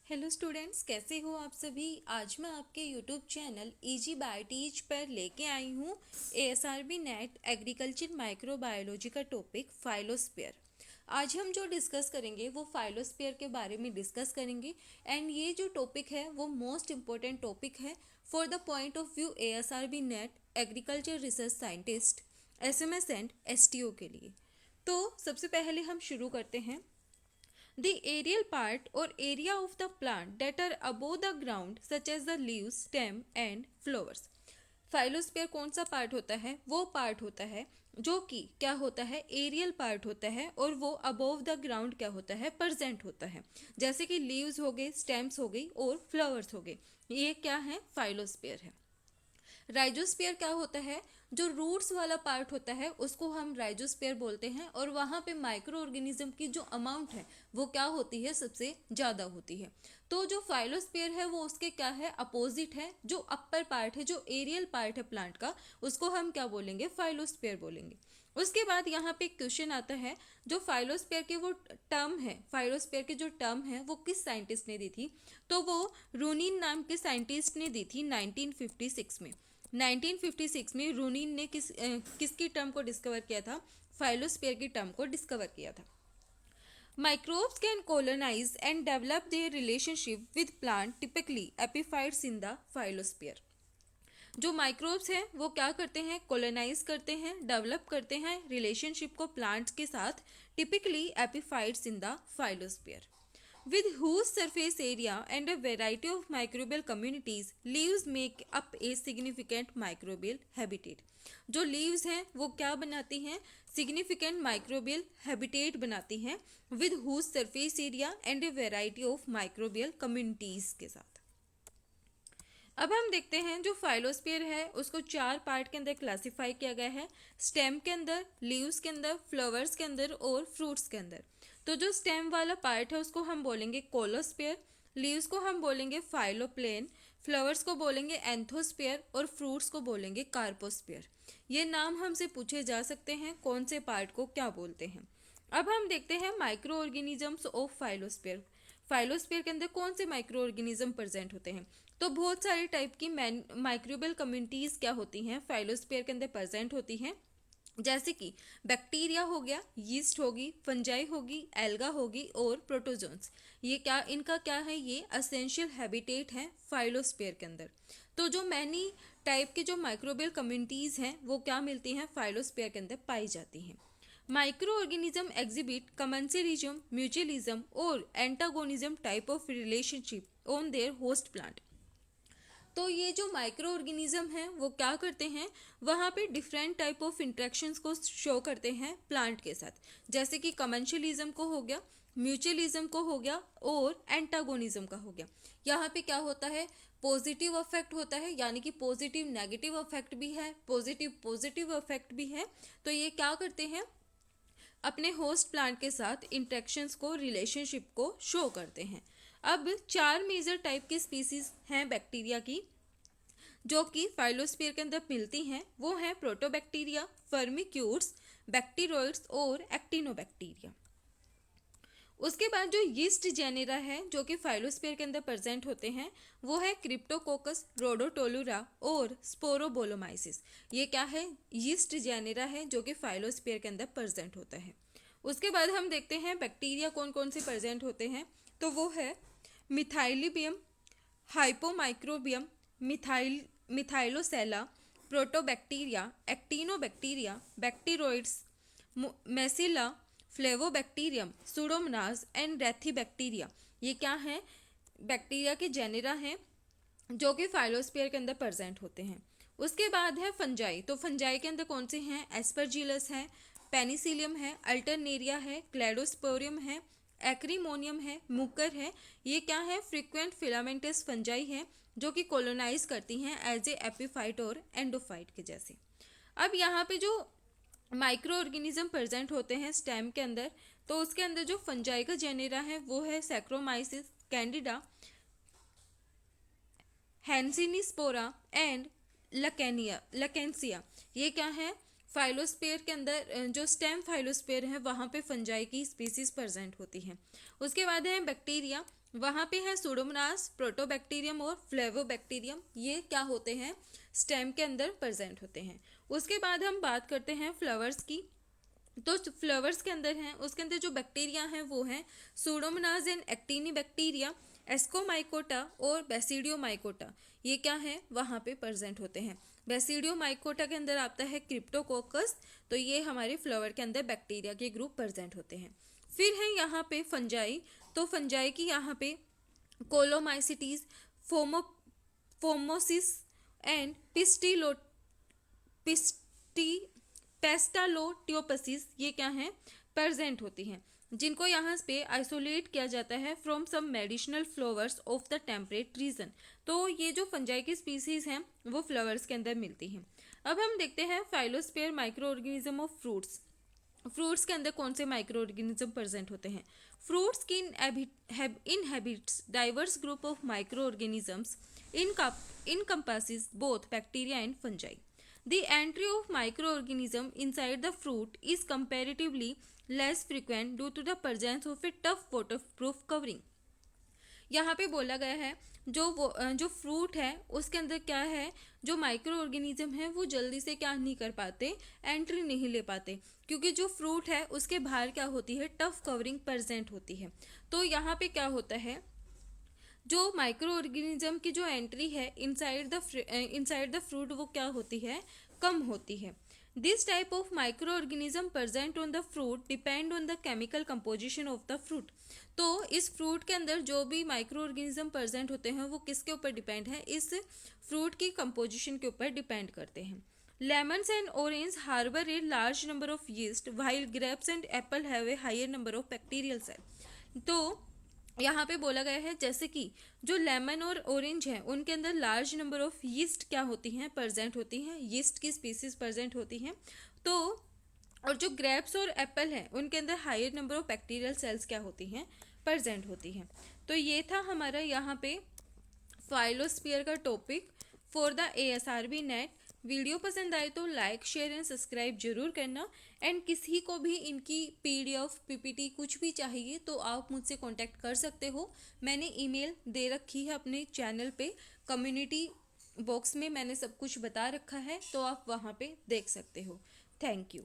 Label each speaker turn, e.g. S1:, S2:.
S1: Hello students, कैसे हो आप सभी। आज मैं आपके YouTube channel easy by teach पर लेके आई हूँ एएसआरबी नेट एग्रीकल्चर माइक्रोबायोलॉजी का टॉपिक फाइलोस्फीयर। आज हम जो डिस्कस करेंगे वो फाइलोस्फीयर के बारे में डिस्कस करेंगे। एंड ये जो टॉपिक है वो मोस्ट इम्पोर्टेंट टॉपिक है for the point of view ASRB NET agriculture research scientist SMS and STO के लिए। तो सबसे पहले हम शुरू करते हैं। The aerial part or area of the plant that are above the ground such as the leaves, stem and flowers. फाइलोस्फीयर कौन सा पार्ट होता है? वो पार्ट होता है जो कि क्या होता है, एरियल पार्ट होता है, और वो अबोव द ग्राउंड क्या होता है, प्रेजेंट होता है। जैसे कि लीव्स हो गए, स्टेम्स हो गई और फ्लावर्स हो गए, ये क्या है, फाइलोस्फीयर है। राइजोस्फीयर क्या होता है, जो रूट्स वाला पार्ट होता है उसको हम राइजोस्फीयर बोलते हैं, और वहाँ पे माइक्रो ऑर्गेनिज्म की जो अमाउंट है वो क्या होती है, सबसे ज़्यादा होती है। तो जो फाइलोस्फीयर है वो उसके क्या है, अपोजिट है। जो अपर पार्ट है, जो एरियल पार्ट है प्लांट का, उसको हम क्या बोलेंगे, फाइलोस्फीयर बोलेंगे। उसके बाद यहाँ पे क्वेश्चन आता है, जो फाइलोस्फीयर के वो टर्म है, फाइलोस्फीयर की जो टर्म है वो किस साइंटिस्ट ने दी थी? तो वो रूनिन नाम के साइंटिस्ट ने दी थी 1956 में। 1956 में रूनिन ने किसकी टर्म को डिस्कवर किया था, फाइलोस्फीयर की टर्म को डिस्कवर किया था। Microbes can colonize and develop their relationship with plant, typically epiphytes in the phyllosphere. जो माइक्रोब्स हैं वो क्या करते हैं, कोलोनाइज करते हैं, डेवलप करते हैं रिलेशनशिप को प्लांट्स के साथ, typically epiphytes in the phyllosphere. With whose surface area and a variety of microbial communities, leaves make up a significant microbial habitat. जो leaves हैं वो क्या बनाती हैं, significant microbial habitat बनाती हैं, with whose surface area and a variety of microbial communities के साथ। अब हम देखते हैं, जो फाइलोस्फीयर है उसको चार पार्ट के अंदर क्लासिफाई किया गया है। स्टेम के अंदर, लीव्स के अंदर, फ्लावर्स के अंदर और फ्रूट्स के अंदर। तो जो स्टेम वाला पार्ट है उसको हम बोलेंगे कोलोस्फीयर, लीव्स को हम बोलेंगे फाइलोप्लेन, फ्लावर्स को बोलेंगे एंथोस्फीयर और फ्रूट्स को बोलेंगे कार्पोस्फीयर। ये नाम हमसे पूछे जा सकते हैं, कौन से पार्ट को क्या बोलते हैं। अब हम देखते हैं माइक्रो ऑर्गेनिजम्स ऑफ फाइलोस्फीयर। फाइलोस्फीयर के अंदर कौन से माइक्रो ऑर्गेनिज्म प्रेजेंट होते हैं? तो बहुत सारे टाइप की माइक्रोबियल कम्युनिटीज क्या होती हैं, फाइलोस्फीयर के अंदर प्रेजेंट होती हैं। जैसे कि बैक्टीरिया हो गया, यीस्ट होगी, फंजाई होगी, एल्गा होगी और प्रोटोजोन्स। ये क्या, इनका क्या है, ये असेंशियल हैबिटेट है फाइलोस्फीयर के अंदर। तो जो मैनी टाइप की जो माइक्रोबियल कम्युनिटीज हैं वो क्या मिलती हैं, फाइलोस्फीयर के अंदर पाई जाती हैं। माइक्रो ऑर्गेनिज्म एग्जिबिट कमेंसरिज्म, म्यूचुअलिज्म और antagonism type of relationship on their host plant. तो ये जो माइक्रो ऑर्गेनिज्म हैं वो क्या करते हैं, वहाँ पे डिफरेंट टाइप ऑफ इंट्रैक्शंस को शो करते हैं प्लांट के साथ। जैसे कि कमेंशलिज्म को हो गया, म्यूचुअलिज्म को हो गया और एंटागोनिज्म का हो गया। यहाँ पे क्या होता है, पॉजिटिव अफेक्ट होता है, यानी कि पॉजिटिव नेगेटिव अफेक्ट भी है, पॉजिटिव पॉजिटिव अफेक्ट भी है। तो ये क्या करते हैं, अपने होस्ट प्लांट के साथ इंट्रैक्शंस को, रिलेशनशिप को शो करते हैं। अब चार मेजर टाइप की स्पीसीज हैं बैक्टीरिया की जो कि फाइलोस्फीयर के अंदर मिलती हैं। वो हैं प्रोटोबैक्टीरिया, फर्मिक्यूट्स, बैक्टीरोइड्स और एक्टिनोबैक्टीरिया। उसके बाद जो यीस्ट जेनेरा है जो कि फाइलोस्फीयर के अंदर प्रेजेंट होते हैं वो है क्रिप्टोकोकस, रोडोटोलुरा और स्पोरोबोलोमाइसिस। ये क्या है, यीस्ट जेनेरा है जो कि फाइलोस्फीयर के अंदर प्रेजेंट होता है। उसके बाद हम देखते हैं बैक्टीरिया कौन कौन से प्रेजेंट होते हैं। तो वो है मिथाइलिबियम, हाइपोमाइक्रोबियम, मिथाइलोसेला, प्रोटोबैक्टीरिया, एक्टिनोबैक्टीरिया, बैक्टीरोइड्स, मेसिला, फ्लेवोबैक्टीरियम, सुडोमोनास एंड रेथिबैक्टीरिया। ये क्या है, बैक्टीरिया के जेनेरा हैं जो कि फाइलोस्फीयर के अंदर प्रेजेंट होते हैं। उसके बाद है फंजाई। तो फंजाई के अंदर कौन से हैं, एस्परजिलस है, पेनिसिलियम है, अल्टरनेरिया है, क्लेडोस्पोरियम है, एक्रीमोनियम है, मुकर है। ये क्या है, फ्रीक्वेंट फिलामेंटस फंजाई है जो कि कोलोनाइज करती हैं एज ए एपिफाइट और एंडोफाइट के जैसे। अब यहाँ पे जो माइक्रो ऑर्गेनिज्म प्रेजेंट होते हैं स्टेम के अंदर, तो उसके अंदर जो फंजाई का जेनेरा है वो है सैक्रोमाइसिस, कैंडिडा, हैंसिनिस्पोरा एंड लकेनिया लकेंसिया। ये क्या है, फाइलोस्फीयर के अंदर जो स्टेम फाइलोस्फीयर है वहाँ पे फंजाई की स्पीसीज प्रेजेंट होती हैं। उसके बाद है बैक्टीरिया, वहाँ पे है सूडोमोनास, प्रोटोबैक्टीरियम और फ्लेवोबैक्टीरियम, ये क्या होते हैं, स्टेम के अंदर प्रेजेंट होते हैं। उसके बाद हम बात करते हैं फ्लावर्स की। तो फ्लावर्स के अंदर हैं, उसके अंदर जो बैक्टीरिया हैं वो हैं सूडोमोनास एंड एक्टिनोबैक्टीरिया, एस्कोमाइकोटा और बेसिडियोमाइकोटा, ये क्या है वहाँ पे प्रेजेंट होते हैं। बेसिडियोमाइकोटा के अंदर आता है क्रिप्टोकोकस, तो ये हमारे फ्लावर के अंदर बैक्टीरिया के ग्रुप प्रेजेंट होते हैं। फिर है यहाँ पे फंजाई, तो फंजाई की यहाँ पे कोलोमाइसिटीज, फोमोसिस एंड पिस्टी पेस्टालोटियोपसिस, ये क्या हैं, प्रेजेंट होती हैं, जिनको यहाँ पे आइसोलेट किया जाता है from some medicinal flowers of the temperate region. तो ये जो फंजाई की स्पीसीज हैं वो फ्लावर्स के अंदर मिलती हैं। अब हम देखते हैं phyllosphere micro organism of fruits. Fruits के अंदर कौन से माइक्रो ऑर्गेनिज्म प्रेजेंट होते हैं। फ्रूट्स की inhabits diverse group of micro organisms encompasses both bacteria and fungi. The entry of microorganism inside the fruit is comparatively less frequent due to the presence of a tough waterproof covering. यहाँ पे बोला गया है जो fruit है उसके अंदर क्या है, जो माइक्रो ऑर्गेनिज्म है वो जल्दी से क्या नहीं कर पाते, एंट्री नहीं ले पाते, क्योंकि जो फ्रूट है उसके बाहर क्या होती है, टफ कवरिंग प्रेजेंट होती है। तो यहाँ पे क्या होता है, जो माइक्रो ऑर्गेनिज्म की जो एंट्री है इनसाइड द फ्रूट वो क्या होती है, कम होती है। This type of micro organism present on the fruit depend on the chemical composition of the fruit. तो इस फ्रूट के अंदर जो भी माइक्रो ऑर्गेनिज्म प्रेजेंट होते हैं वो किसके ऊपर डिपेंड है, इस फ्रूट की कंपोजिशन के ऊपर डिपेंड करते हैं। Lemons and orange harbour a large number of yeast while grapes and apple have a higher number of bacterial cell. तो यहाँ पे बोला गया है जैसे कि जो लेमन और ऑरेंज है उनके अंदर लार्ज नंबर ऑफ यीस्ट क्या होती हैं, प्रेजेंट होती हैं, यीस्ट की स्पीसीज प्रेजेंट होती हैं। तो और जो ग्रेप्स और एप्पल है उनके अंदर higher number of bacterial cells क्या होती हैं, प्रेजेंट होती हैं। तो ये था हमारा यहाँ पे फाइलोस्फीयर का topic for the ASRB net. Video पसंद आए तो लाइक शेयर एंड सब्सक्राइब जरूर करना। एंड किसी को भी इनकी PDF PPT कुछ भी चाहिए तो आप मुझसे कांटेक्ट कर सकते हो। मैंने ईमेल दे रखी है अपने चैनल पे, कम्युनिटी बॉक्स में मैंने सब कुछ बता रखा है, तो आप वहाँ पे देख सकते हो। Thank you.